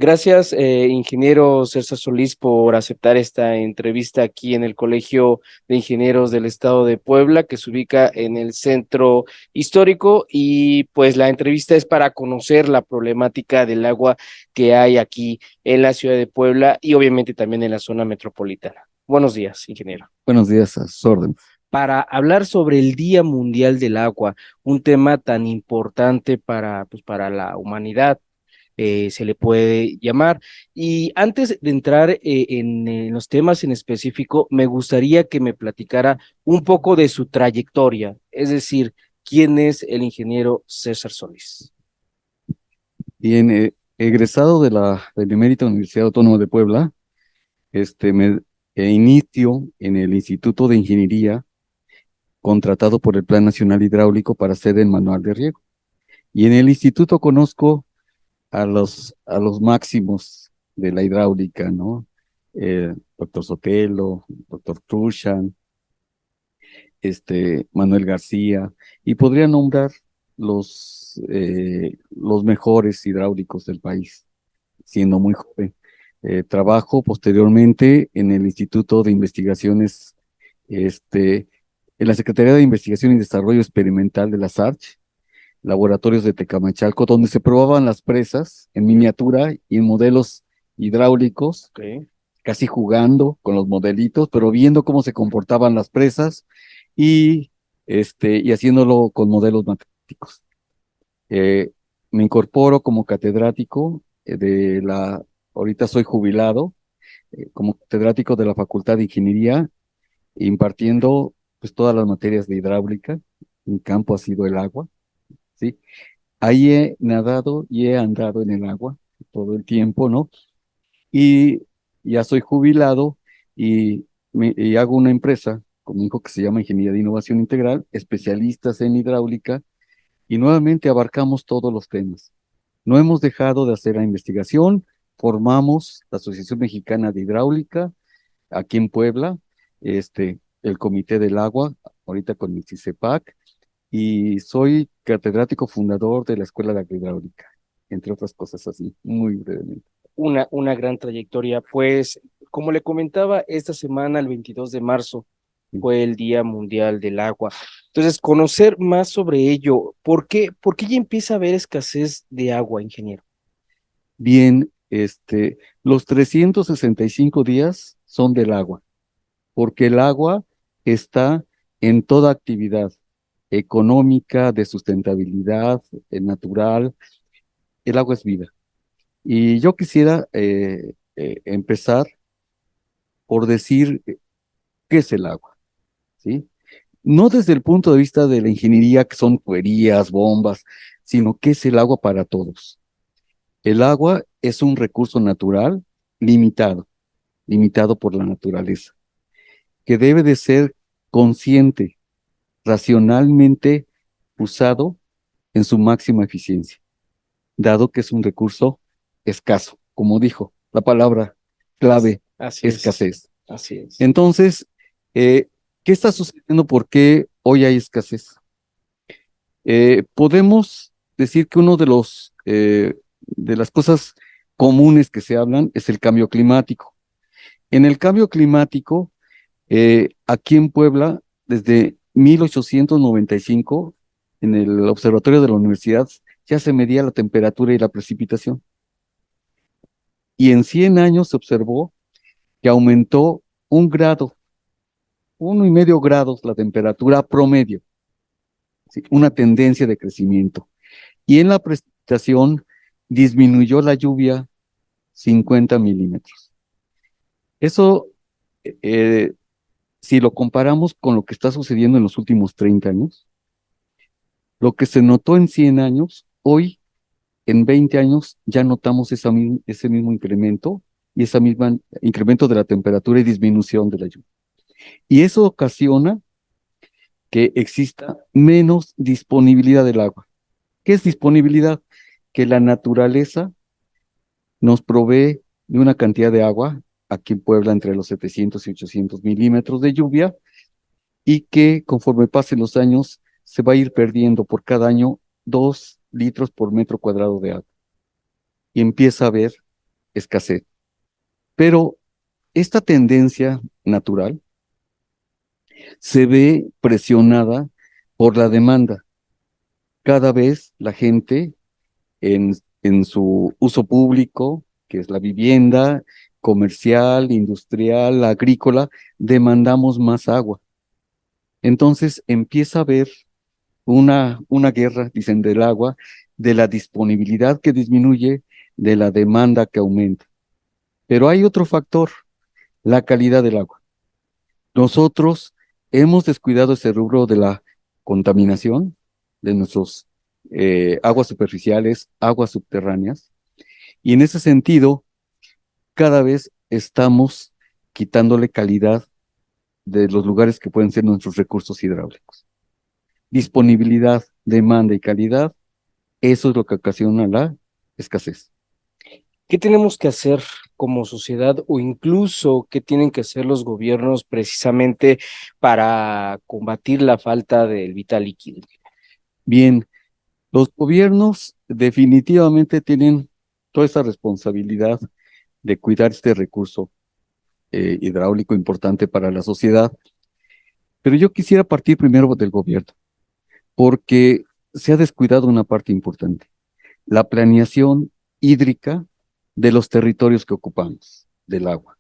Gracias, ingeniero César Solís, por aceptar esta entrevista aquí en el Colegio de Ingenieros del Estado de Puebla, que se ubica en el centro histórico. Y pues la entrevista es para conocer la problemática del agua que hay aquí en la ciudad de Puebla y obviamente también en la zona metropolitana. Buenos días, ingeniero. Buenos días, a sus órdenes. Para hablar sobre el Día Mundial del Agua, un tema tan importante para la humanidad, se le puede llamar. Y antes de entrar en los temas en específico, me gustaría que me platicara un poco de su trayectoria, es decir, quién es el ingeniero César Solís. Bien, egresado de la Benemérita Universidad Autónoma de Puebla, me inicio en el Instituto de Ingeniería, contratado por el Plan Nacional Hidráulico para hacer el manual de riego. Y en el instituto conozco a los máximos de la hidráulica, ¿no? Doctor Sotelo, doctor Trushan, Manuel García, y podría nombrar los mejores hidráulicos del país, siendo muy joven. Trabajo posteriormente en el Instituto de Investigaciones, este, en la Secretaría de Investigación y Desarrollo Experimental de la SARCH, laboratorios de Tecamachalco, donde se probaban las presas en miniatura y en modelos hidráulicos, Ok. casi jugando con los modelitos, pero viendo cómo se comportaban las presas y, y haciéndolo con modelos matemáticos. Eh, Me incorporo como catedrático ahorita soy jubilado, como catedrático de la Facultad de Ingeniería, impartiendo pues todas las materias de hidráulica. Mi campo ha sido el agua, ¿sí? Ahí he nadado y he andado en el agua todo el tiempo, ¿no? Y ya soy jubilado y hago una empresa con mi hijo que se llama Ingeniería de Innovación Integral, especialistas en hidráulica, y nuevamente abarcamos todos los temas. No hemos dejado de hacer la investigación, formamos la Asociación Mexicana de Hidráulica aquí en Puebla, el Comité del Agua, ahorita con el CICEPAC, y soy catedrático fundador de la Escuela de Agrohidráulica, entre otras cosas así, muy brevemente. Una gran trayectoria. Pues, como le comentaba, esta semana, el 22 de marzo, fue el Día Mundial del Agua. Entonces, conocer más sobre ello, por qué ya empieza a haber escasez de agua, ingeniero? Bien, los 365 días son del agua, porque el agua está en toda actividad económica, de sustentabilidad, natural. El agua es vida. Y yo quisiera empezar por decir qué es el agua, ¿sí? No desde el punto de vista de la ingeniería, que son tuberías, bombas, sino qué es el agua para todos. El agua es un recurso natural limitado, limitado por la naturaleza, que debe de ser consciente, racionalmente usado en su máxima eficiencia, dado que es un recurso escaso, como dijo la palabra clave, Así es, escasez. así es. Entonces, ¿qué está sucediendo? ¿Por qué hoy hay escasez? Podemos decir que uno de las cosas comunes que se hablan es el cambio climático. En el cambio climático, aquí en Puebla, desde 1895, en el observatorio de la universidad, ya se medía la temperatura y la precipitación. Y en 100 años se observó que aumentó 1 grado, 1,5 grados la temperatura promedio, ¿sí? Una tendencia de crecimiento. Y en la precipitación disminuyó la lluvia 50 milímetros. Eso, eh, si lo comparamos con lo que está sucediendo en los últimos 30 años, lo que se notó en 100 años, hoy en 20 años ya notamos ese mismo incremento y ese mismo incremento de la temperatura y disminución de la lluvia. Y eso ocasiona que exista menos disponibilidad del agua. ¿Qué es disponibilidad? Que la naturaleza nos provee de una cantidad de agua, aquí en Puebla entre los 700 y 800 milímetros de lluvia, y que conforme pasen los años se va a ir perdiendo por cada año 2 litros por metro cuadrado de agua. Y empieza a haber escasez. Pero esta tendencia natural se ve presionada por la demanda. Cada vez la gente en su uso público, que es la vivienda, comercial, industrial, agrícola, demandamos más agua. Entonces empieza a haber una guerra, dicen, del agua, de la disponibilidad que disminuye, de la demanda que aumenta. Pero hay otro factor, la calidad del agua. Nosotros hemos descuidado ese rubro de la contaminación de nuestros aguas superficiales, aguas subterráneas, y en ese sentido, cada vez estamos quitándole calidad de los lugares que pueden ser nuestros recursos hidráulicos. Disponibilidad, demanda y calidad, eso es lo que ocasiona la escasez. ¿Qué tenemos que hacer como sociedad o incluso qué tienen que hacer los gobiernos precisamente para combatir la falta del vital líquido? Bien, los gobiernos definitivamente tienen toda esa responsabilidad de cuidar este recurso hidráulico importante para la sociedad, pero yo quisiera partir primero del gobierno, porque se ha descuidado una parte importante, la planeación hídrica de los territorios que ocupamos, del agua.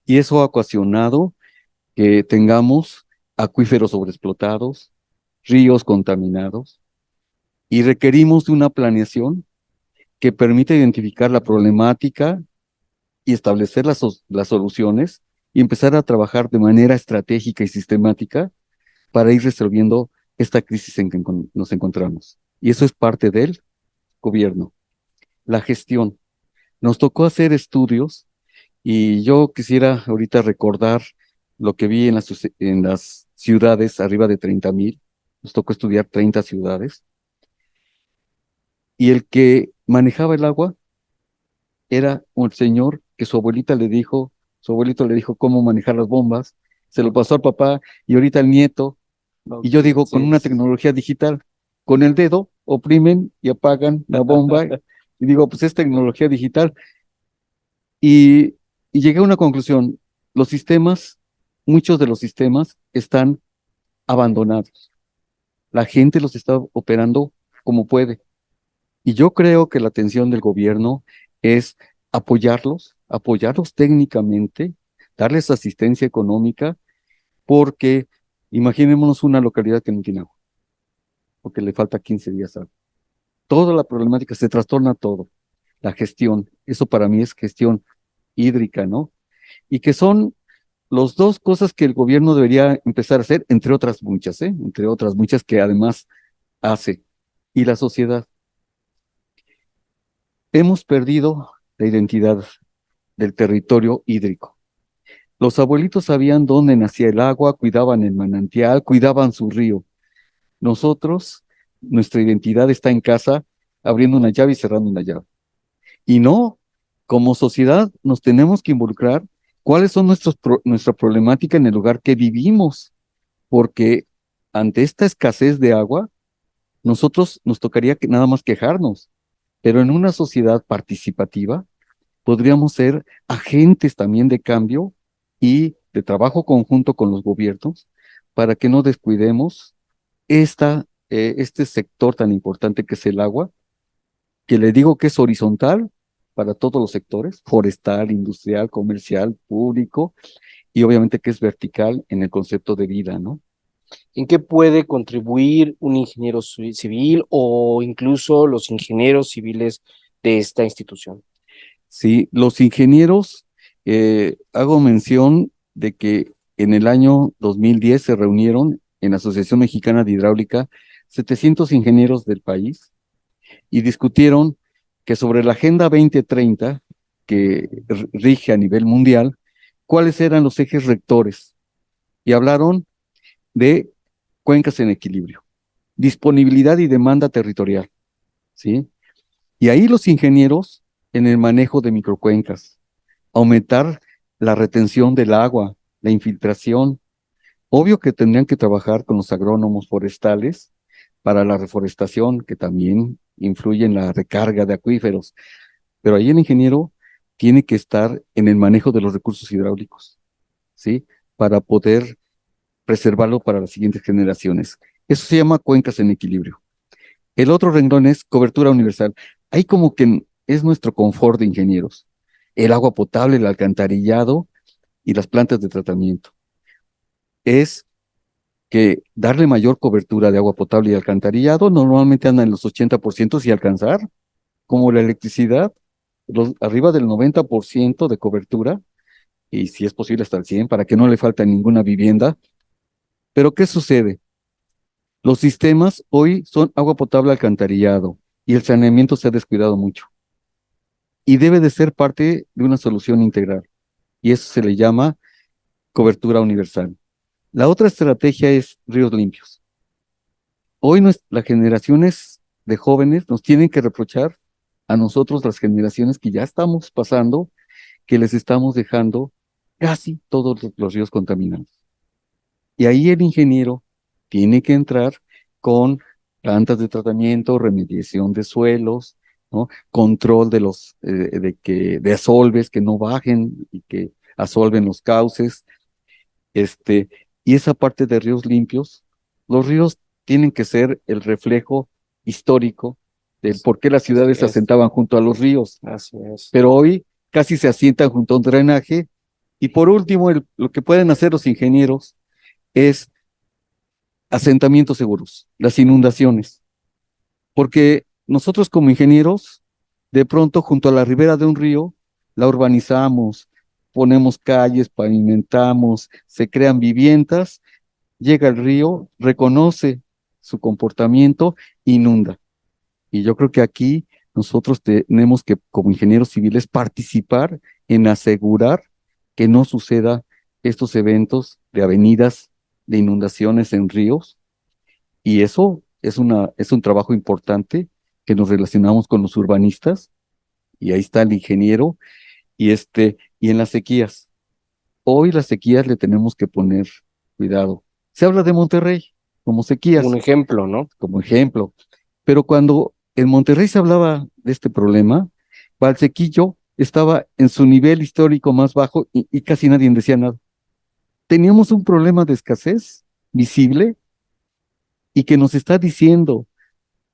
Y eso ha ocasionado que tengamos acuíferos sobreexplotados, ríos contaminados, y requerimos de una planeación que permita identificar la problemática y establecer las soluciones y empezar a trabajar de manera estratégica y sistemática para ir resolviendo esta crisis en que nos encontramos. Y eso es parte del gobierno. La gestión. Nos tocó hacer estudios y yo quisiera ahorita recordar lo que vi en las ciudades arriba de 30,000. Nos tocó estudiar 30 ciudades y el que manejaba el agua era un señor que su abuelito le dijo cómo manejar las bombas, se lo pasó al papá y ahorita el nieto. Y Ok, yo digo, con sí. una tecnología digital, con el dedo oprimen y apagan la bomba. Y digo, pues es tecnología digital. Y, y llegué a una conclusión, los sistemas, muchos de los sistemas están abandonados. La gente los está operando como puede. Y yo creo que la atención del gobierno es apoyarlos técnicamente, darles asistencia económica, porque imaginémonos una localidad que no tiene agua, porque le falta 15 días agua. Toda la problemática se trastorna todo. La gestión, eso para mí es gestión hídrica, ¿no? Y que son las dos cosas que el gobierno debería empezar a hacer, entre otras muchas, ¿eh? Entre otras muchas que además hace. Y la sociedad. Hemos perdido la identidad del territorio hídrico. Los abuelitos sabían dónde nacía el agua, cuidaban el manantial, cuidaban su río. Nosotros, nuestra identidad está en casa, abriendo una llave y cerrando una llave. Y no, como sociedad nos tenemos que involucrar cuáles son nuestra problemática en el lugar que vivimos, porque ante esta escasez de agua, nosotros nos tocaría que nada más quejarnos, pero en una sociedad participativa podríamos ser agentes también de cambio y de trabajo conjunto con los gobiernos para que no descuidemos este sector tan importante que es el agua, que le digo que es horizontal para todos los sectores, forestal, industrial, comercial, público, y obviamente que es vertical en el concepto de vida, ¿no? ¿En qué puede contribuir un ingeniero civil o incluso los ingenieros civiles de esta institución? Sí, los ingenieros, hago mención de que en el año 2010 se reunieron en la Asociación Mexicana de Hidráulica 700 ingenieros del país y discutieron que sobre la Agenda 2030 que rige a nivel mundial, cuáles eran los ejes rectores. Y hablaron de cuencas en equilibrio, disponibilidad y demanda territorial, ¿sí? Y ahí los ingenieros en el manejo de microcuencas, aumentar la retención del agua, la infiltración. Obvio que tendrían que trabajar con los agrónomos forestales para la reforestación, que también influye en la recarga de acuíferos. Pero ahí el ingeniero tiene que estar en el manejo de los recursos hidráulicos, ¿sí? Para poder preservarlo para las siguientes generaciones. Eso se llama cuencas en equilibrio. El otro renglón es cobertura universal. Ahí como que es nuestro confort de ingenieros. El agua potable, el alcantarillado y las plantas de tratamiento. Es que darle mayor cobertura de agua potable y alcantarillado normalmente anda en los 80% y alcanzar, como la electricidad, arriba del 90% de cobertura, y si es posible hasta el 100%, para que no le falte ninguna vivienda. Pero ¿qué sucede? Los sistemas hoy son agua potable, alcantarillado, y el saneamiento se ha descuidado mucho. Y debe de ser parte de una solución integral. Y eso se le llama cobertura universal. La otra estrategia es ríos limpios. Hoy las generaciones de jóvenes nos tienen que reprochar a nosotros, las generaciones que ya estamos pasando, que les estamos dejando casi todos los ríos contaminados. Y ahí el ingeniero tiene que entrar con plantas de tratamiento, remediación de suelos, ¿no? Control de de asolves que no bajen y que asolven los cauces, este, y esa parte de ríos limpios. Los ríos tienen que ser el reflejo histórico del por qué las ciudades se asentaban junto a los ríos. Así es. Pero hoy casi se asientan junto a un drenaje. Y por último, lo que pueden hacer los ingenieros es asentamientos seguros, las inundaciones. Porque nosotros como ingenieros, de pronto junto a la ribera de un río, la urbanizamos, ponemos calles, pavimentamos, se crean viviendas, llega el río, reconoce su comportamiento, inunda. Y yo creo que aquí nosotros tenemos que, como ingenieros civiles, participar en asegurar que no suceda estos eventos de avenidas, de inundaciones en ríos. Y eso es un trabajo importante que nos relacionamos con los urbanistas, y ahí está el ingeniero, y en las sequías. Hoy las sequías le tenemos que poner cuidado. Se habla de Monterrey como Un sequías, ejemplo, ¿no? como ejemplo, pero cuando en Monterrey se hablaba de este problema, Valsequillo estaba en su nivel histórico más bajo y casi nadie decía nada. Teníamos un problema de escasez visible y que nos está diciendo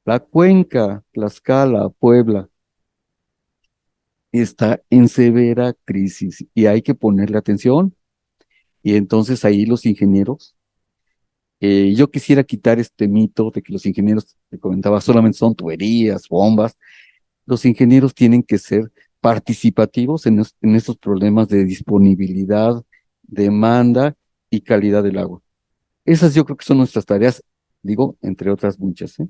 la cuenca, Tlaxcala, Puebla, está en severa crisis y hay que ponerle atención. Y entonces ahí los ingenieros, yo quisiera quitar este mito de que los ingenieros, te comentaba, solamente son tuberías, bombas. Los ingenieros tienen que ser participativos en estos problemas de disponibilidad, demanda y calidad del agua. Esas yo creo que son nuestras tareas, digo, entre otras muchas, ¿eh?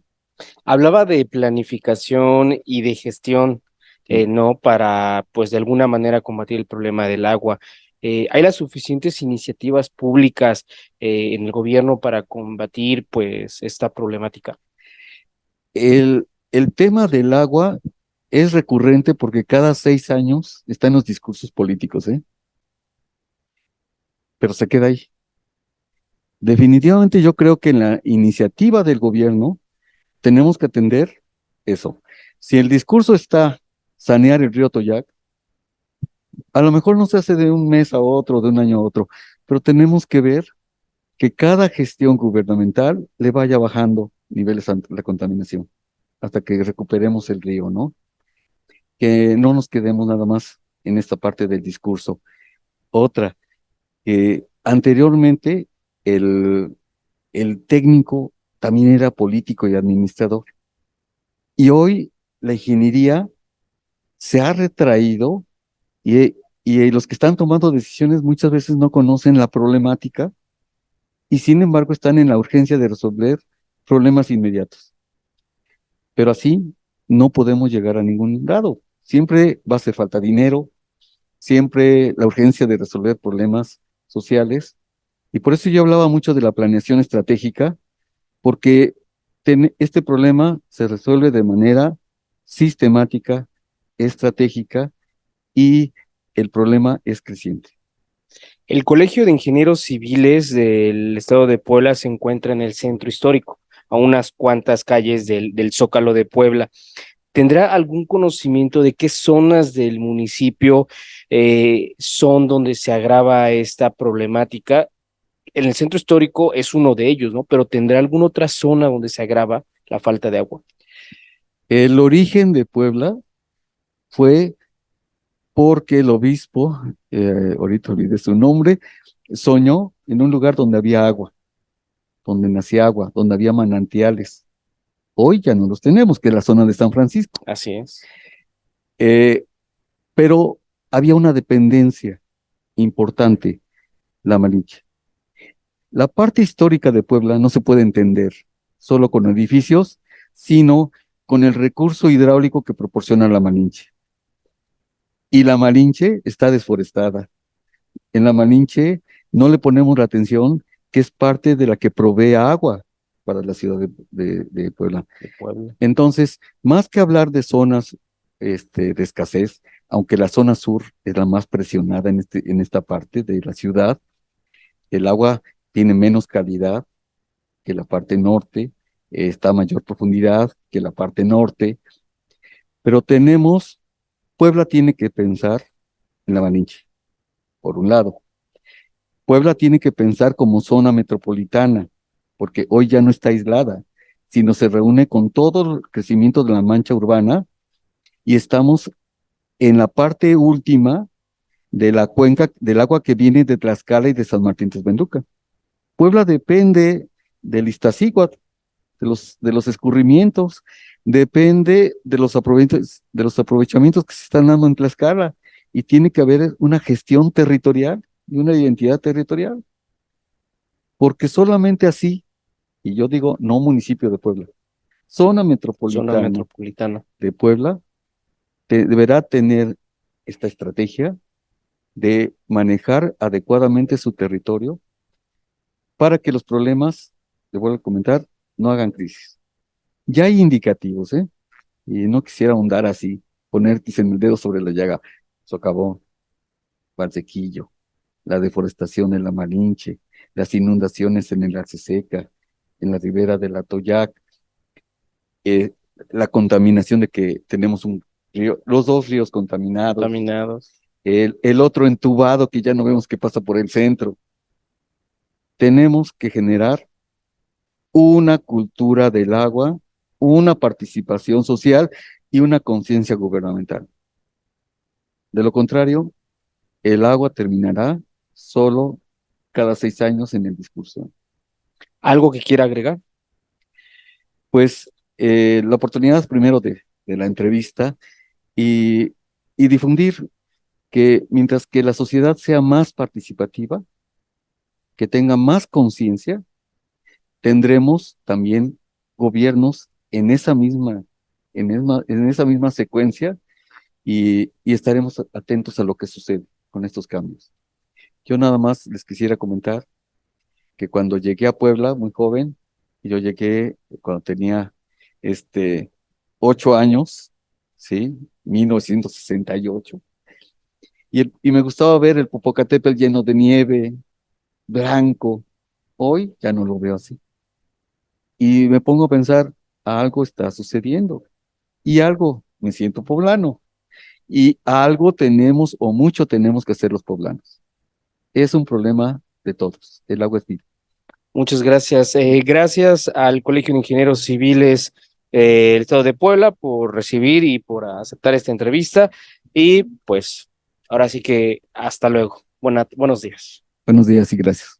Hablaba de planificación y de gestión, Sí. ¿no? Para, pues, de alguna manera combatir el problema del agua. ¿Hay las suficientes iniciativas públicas en el gobierno para combatir, pues, esta problemática? El tema del agua es recurrente porque cada 6 años está en los discursos políticos, ¿eh? Pero se queda ahí. Definitivamente yo creo que en la iniciativa del gobierno tenemos que atender eso. Si el discurso está sanear el río Toyac, a lo mejor no se hace de un mes a otro, de un año a otro, pero tenemos que ver que cada gestión gubernamental le vaya bajando niveles ante la contaminación hasta que recuperemos el río, ¿no? Que no nos quedemos nada más en esta parte del discurso. Otra, que anteriormente el, el técnico también era político y administrador. Y hoy la ingeniería se ha retraído y los que están tomando decisiones muchas veces no conocen la problemática y sin embargo están en la urgencia de resolver problemas inmediatos. Pero así no podemos llegar a ningún lado. Siempre va a hacer falta dinero, siempre la urgencia de resolver problemas sociales. Y por eso yo hablaba mucho de la planeación estratégica, porque este problema se resuelve de manera sistemática, estratégica, y el problema es creciente. El Colegio de Ingenieros Civiles del Estado de Puebla se encuentra en el centro histórico, a unas cuantas calles del Zócalo de Puebla. ¿Tendrá algún conocimiento de qué zonas del municipio son donde se agrava esta problemática? En el centro histórico es uno de ellos, ¿no? Pero ¿tendrá alguna otra zona donde se agrava la falta de agua? El origen de Puebla fue porque el obispo, ahorita olvidé su nombre, soñó en un lugar donde había agua, donde nacía agua, donde había manantiales. Hoy ya no los tenemos, que es la zona de San Francisco. Así es. Eh, pero había una dependencia importante, la Malinche. La parte histórica de Puebla no se puede entender solo con edificios, sino con el recurso hidráulico que proporciona la Malinche. Y la Malinche está desforestada. En la Malinche no le ponemos la atención que es parte de la que provee agua para la ciudad de Puebla. De Puebla. Entonces, más que hablar de zonas de escasez, aunque la zona sur es la más presionada en esta parte de la ciudad, el agua tiene menos calidad que la parte norte, está a mayor profundidad que la parte norte, pero Puebla tiene que pensar en la Malinche, por un lado. Puebla tiene que pensar como zona metropolitana, porque hoy ya no está aislada, sino se reúne con todo el crecimiento de la mancha urbana y estamos en la parte última de la cuenca del agua que viene de Tlaxcala y de San Martín Texmelucan. Puebla depende del Iztaccíhuatl, de los escurrimientos, depende de los aprovechamientos que se están dando en Tlaxcala y tiene que haber una gestión territorial y una identidad territorial, porque solamente así, y yo digo no municipio de Puebla, zona Zona metropolitana metropolitana. de Puebla deberá tener esta estrategia de manejar adecuadamente su territorio para que los problemas, le vuelvo a comentar, no hagan crisis. Ya hay indicativos, ¿eh? Y no quisiera ahondar así, poner en el dedo sobre la llaga. Socavón, Valsequillo, la deforestación en la Malinche, las inundaciones en el Arce Seca, en la ribera del Atoyac, eh, la contaminación de que tenemos un río, los dos ríos contaminados, Contaminados. el otro entubado que ya no vemos que pasa por el centro. Tenemos que generar una cultura del agua, una participación social y una conciencia gubernamental. De lo contrario, el agua terminará solo cada 6 años en el discurso. ¿Algo que quiera agregar? Pues la oportunidad primero de la entrevista y, y difundir que mientras que la sociedad sea más participativa, que tenga más conciencia, tendremos también gobiernos en esa misma secuencia y estaremos atentos a lo que sucede con estos cambios. Yo nada más les quisiera comentar que cuando llegué a Puebla, muy joven, y yo llegué cuando tenía este 8 años, ¿sí? 1968, y me gustaba ver el Popocatépetl lleno de nieve, blanco. Hoy ya no lo veo así. Y me pongo a pensar, algo está sucediendo, y algo me siento poblano, y algo tenemos o mucho tenemos que hacer los poblanos. Es un problema de todos. El agua es vida. Muchas gracias. Gracias al Colegio de Ingenieros Civiles del Estado de Puebla por recibir y por aceptar esta entrevista. Y pues ahora sí que hasta luego. Buenos días. Buenos días y gracias.